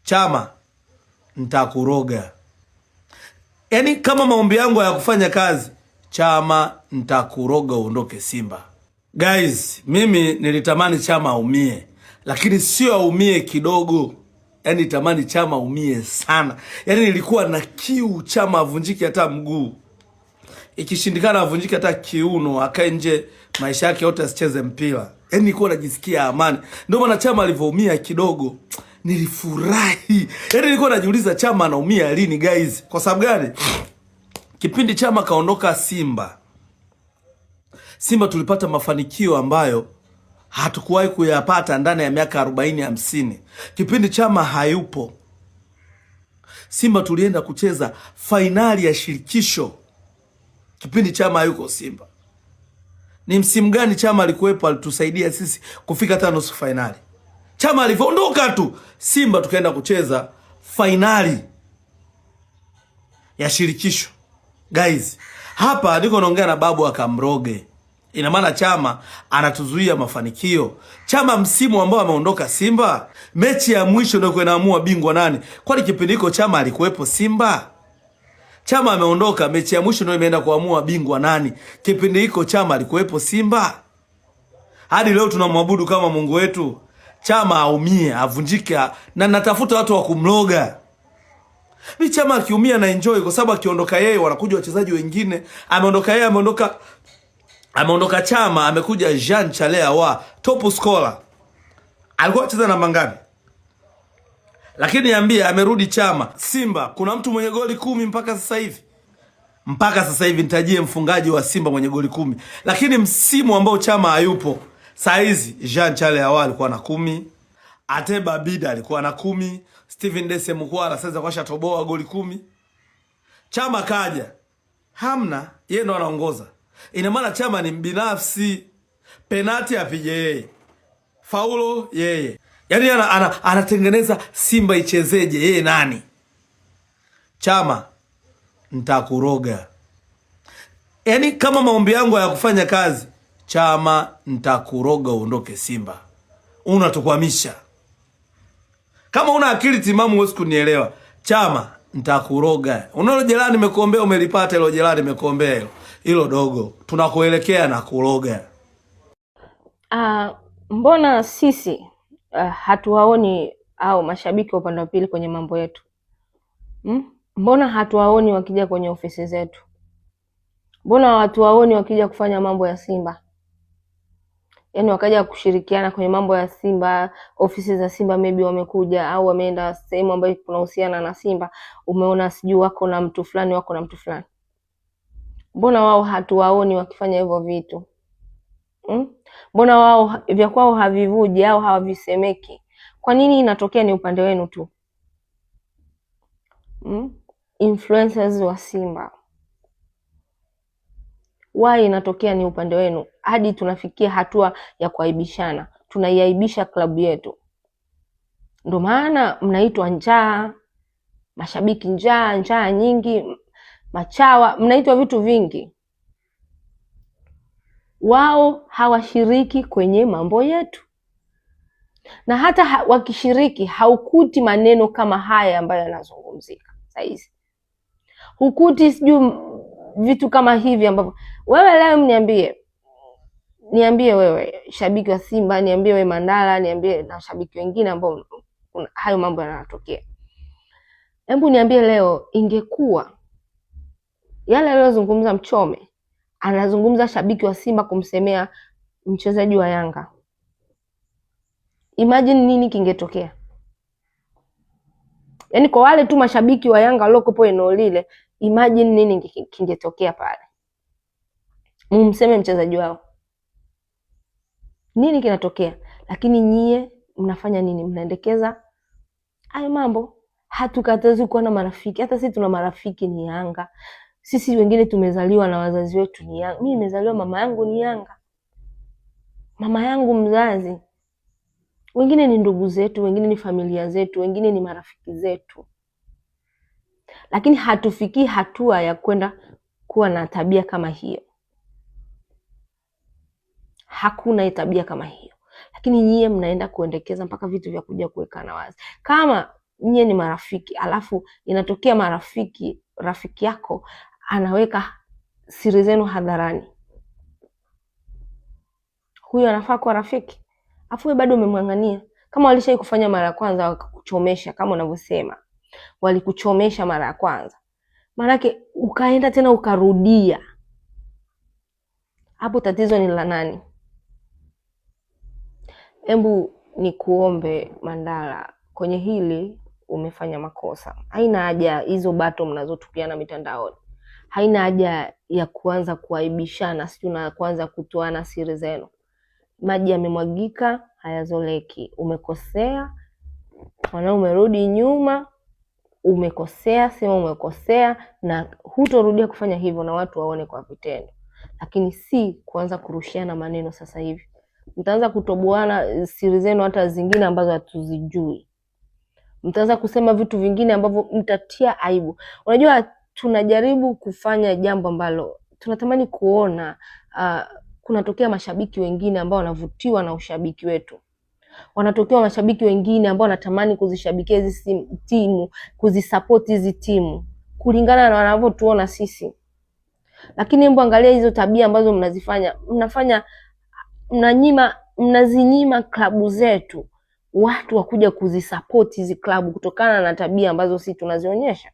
Chama, nitakuroga. Yaani kama maombi yangu hayakufanya kazi, Chama, nitakuroga uondoke Simba. Guys, mimi nilitamani Chama aumie, lakini sio aumie kidogo. Yaani tamani Chama aumie sana. Yaani nilikuwa na kiu Chama avunjike hata mguu. Ikishindikana avunjike hata kiuno, akae nje maisha yake yote asicheze mpira. Yaani nilikuwa najisikia amani. Ndio maana Chama alivyoumia kidogo nilifurahi. Yaani nilikuwa najiuliza Chama anaumia lini guys? Kwa sababu gani? Kipindi Chama kaondoka Simba tulipata mafanikio ambayo hatukuwahi kuyapata ndani ya miaka 40-50. Kipindi Chama hayupo, Simba tulienda kucheza fainali ya shirikisho. Kipindi Chama hayuko Simba. Ni msimu gani Chama alikuwepo alitusaidia sisi kufika hata nusu fainali? Chama alivyoondoka tu, Simba tukaenda kucheza fainali ya shirikisho. Guys, hapa niko naongea na babu akamroge. Ina maana Chama anatuzuia mafanikio. Chama msimu ambao ameondoka Simba, mechi ya mwisho ndio inaamua bingwa nani. Kwani kipindi hiko Chama alikuwepo Simba? Chama ameondoka, mechi ya mwisho ndio imeenda kuamua bingwa nani. Kipindi hiko Chama alikuwepo Simba? Hadi leo tunamwabudu kama Mungu wetu. Chama aumie, avunjike, na natafuta watu wa kumloga. Mimi Chama akiumia na enjoy, kwa sababu akiondoka yeye wanakuja wachezaji wengine. Ameondoka yeye, ameondoka Chama, amekuja Jean Chalea wa top scorer. Alikuwa anacheza namba ngapi? Lakini niambie, amerudi Chama. Simba kuna mtu mwenye goli 10 mpaka sasa hivi? Mpaka sasa hivi nitajie mfungaji wa Simba mwenye goli 10. Lakini msimu ambao Chama hayupo, saa hizi Jean Chalea wa alikuwa na 10. Ateba Bida alikuwa na 10. Steven Dese Mukwala sasa kwa shatoboa goli 10. Chama kaja, hamna, yeye ndo anaongoza. Ina maana Chama ni mbinafsi. Penati apige yeye, faulo yeye. Yaani anatengeneza Simba ichezeje yeye nani? Chama, nitakuroga. Yaani kama maombi yangu hayakufanya kazi, Chama, nitakuroga uondoke Simba. Unatukwamisha. Kama una akili timamu huwezi kunielewa. Chama, nitakuroga. Unalo jela nimekuombea umelipata, hilo jela nimekuombea hilo dogo. Tunakuelekea na kuroga. Mbona sisi hatuwaoni au mashabiki wa upande wa pili kwenye mambo yetu? Mbona hatuwaoni wakija kwenye ofisi zetu? Mbona hatuwaoni wakija kufanya mambo ya Simba? Yaani wakaja kushirikiana kwenye mambo ya Simba, ofisi za Simba maybe wamekuja au wameenda sehemu ambayo kunahusiana na Simba, umeona sijui wako na mtu fulani, wako na mtu fulani. Mbona wao hatuwaoni wakifanya hivyo vitu? Mbona wao vya kwao havivuji au hawavisemeki? Kwa nini inatokea ni upande wenu tu? Influencers wa Simba, why inatokea ni upande wenu hadi tunafikia hatua ya kuaibishana? Tunaiaibisha klabu yetu. Ndio maana mnaitwa njaa, mashabiki njaa nyingi, machawa, mnaitwa vitu vingi. Wao hawashiriki kwenye mambo yetu. Na hata wakishiriki haukuti maneno kama haya ambayo yanazungumzika saizi. Hukuti sijui vitu kama hivi ambavyo wewe leo niambie wewe shabiki wa Simba, niambie wewe Mandala, niambie na shabiki wengine ambao hayo mambo yanatokea. Hebu niambie leo ingekuwa yale aliyozungumza Mchome anazungumza shabiki wa Simba kumsemea mchezaji wa Yanga. Imagine nini kingetokea? Yaani kwa wale tu mashabiki wa Yanga waliokuwa eneo lile, imagine nini kingetokea pale. Mumseme mchezaji wao. Nini kinatokea? Lakini nyie mnafanya nini? Mnaendekeza hayo mambo. Hatukatazi kuwa na marafiki. Hata sisi tuna marafiki ni Yanga. Sisi wengine tumezaliwa na wazazi wetu ni Yanga. Mimi nimezaliwa mama yangu ni Yanga. Mama yangu mzazi. Wengine ni ndugu zetu, wengine ni familia zetu, wengine ni marafiki zetu. Lakini hatufikii hatua ya kwenda kuwa na tabia kama hiyo. Hakuna tabia kama hiyo. Lakini nyie mnaenda kuendekeza mpaka vitu vya kuja kuwekana wazi. Kama nyie ni marafiki, alafu inatokea rafiki yako anaweka siri zenu hadharani, huyo anafaa kuwa rafiki? Afu wewe bado umemng'ang'ania. Kama walishai kufanya mara ya kwanza wakakuchomesha, kama unavyosema walikuchomesha mara ya kwanza, maanake ukaenda tena ukarudia, hapo tatizo ni la nani? Hebu ni kuombe Mandala, kwenye hili umefanya makosa. Haina haja hizo bato mnazotupiana mitandaoni, haina haja ya kuanza kuaibishana, sio na kuanza kutoana siri zenu. Maji yamemwagika hayazoleki. Umekosea, umerudi nyuma, umekosea, sema umekosea, na hutorudia kufanya hivyo na watu waone kwa vitendo, lakini si kuanza kurushiana maneno. Sasa hivi mtaanza kutoboana siri zenu, hata zingine ambazo hatuzijui. Mtaanza kusema vitu vingine ambavyo mtatia aibu. Unajua, tunajaribu kufanya jambo ambalo tunatamani kuona kunatokea mashabiki wengine ambao wanavutiwa na ushabiki wetu. Wanatokea mashabiki wengine ambao wanatamani kuzishabikia hizi timu, kuzisupport hizi timu kulingana na wanavyotuona sisi. Lakini hebu angalia hizo tabia ambazo mnafanya, mnazinyima klabu zetu watu wakuja kuzisupport hizi klabu kutokana na tabia ambazo sisi tunazionyesha.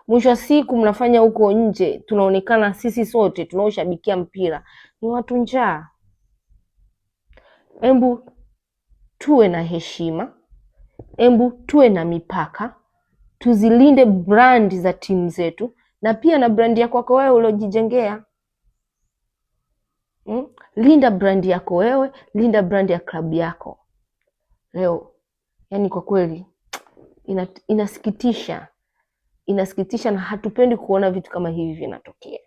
Mwisho wa siku mnafanya huko nje tunaonekana sisi sote tunaoshabikia mpira ni watu njaa. Hebu tuwe na heshima, hebu tuwe na mipaka, tuzilinde brand za timu zetu na pia na brand yako kwako wewe uliojijengea. Linda brand yako wewe, linda brand ya klabu yako. Leo yani kwa kweli inasikitisha na hatupendi kuona vitu kama hivi vinatokea.